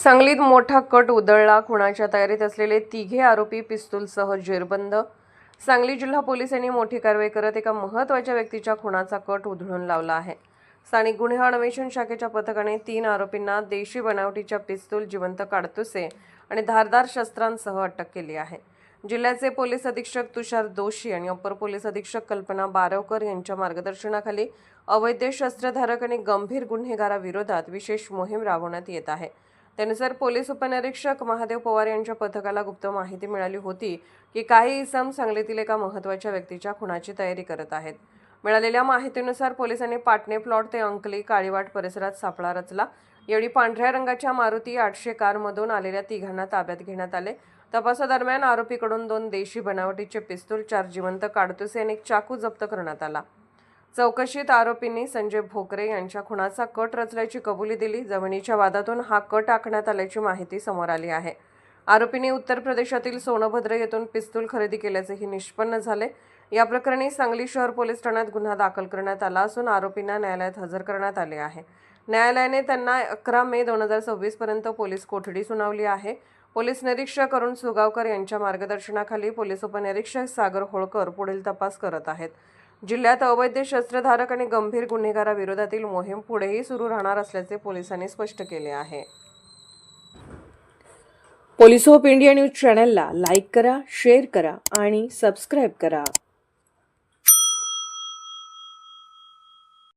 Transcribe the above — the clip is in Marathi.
सांगलीत मोठा कट उधळला. खुनाच्या तयारीत असलेले तिघे आरोपी पिस्तूलसह जेरबंद. सांगली जिल्हा पोलिसांनी मोठी कारवाई करत एका महत्त्वाच्या व्यक्तीच्या खुनाचा कट उधळून लावला आहे. स्थानिक गुन्हे अन्वेषण शाखेच्या पथकाने 3 आरोपींना देशी बनावटीच्या पिस्तूल, जिवंत काडतुसे आणि धारदार शस्त्रांसह अटक केली आहे. जिल्ह्याचे पोलीस अधीक्षक तुषार दोशी आणि अपर पोलीस अधीक्षक कल्पना बारवकर यांच्या मार्गदर्शनाखाली अवैध शस्त्रधारक आणि गंभीर गुन्हेगाराविरोधात विशेष मोहीम राबवण्यात येत आहे. त्यानुसार पोलीस उपनिरीक्षक महादेव पवार यांच्या पथकाला गुप्त माहिती मिळाली होती की काही इसम सांगलीतील एका महत्त्वाच्या व्यक्तीच्या खुनाची तयारी करत आहेत. मिळालेल्या माहितीनुसार पोलिसांनी पाटणे प्लॉट ते अंकली काळीवाट परिसरात सापळा रचला. यावेळी पांढऱ्या रंगाच्या मारुती 800 कारमधून आलेल्या तिघांना ताब्यात घेण्यात आले. तपासादरम्यान आरोपीकडून 2 देशी बनावटीचे पिस्तूल, 4 जिवंत काडतुसे आणि 1 चाकू जप्त करण्यात आला. चौकशीत आरोपींनी संजय भोकरे यांच्या खुनाचा कट रचल्याची कबुली दिली. जमिनीच्या वादातून हा कट आखण्यात आल्याची माहिती समोर आली आहे. आरोपींनी उत्तर प्रदेशातील सोनभद्र येथून पिस्तूल खरेदी केल्याचेही निष्पन्न झाले. या प्रकरणी सांगली शहर पोलीस ठाण्यात गुन्हा दाखल करण्यात आला असून आरोपींना न्यायालयात हजर करण्यात आले आहे. न्यायालयाने त्यांना 11 मे 2026 पर्यंत पोलीस कोठडी सुनावली आहे. पोलीस निरीक्षक अरुण सुगावकर यांच्या मार्गदर्शनाखाली पोलीस उपनिरीक्षक सागर होळकर पुढील तपास करत आहेत. जिल्ह्यात अवैध शस्त्रधारक आणि गंभीर गुन्हेगाराविरोधातील मोहीम पुढेही सुरू राहणार असल्याचे पोलिसांनी स्पष्ट केले आहे. पोलीस ऑफ इंडिया न्यूज चॅनलला लाईक करा, शेअर करा आणि सबस्क्राईब करा.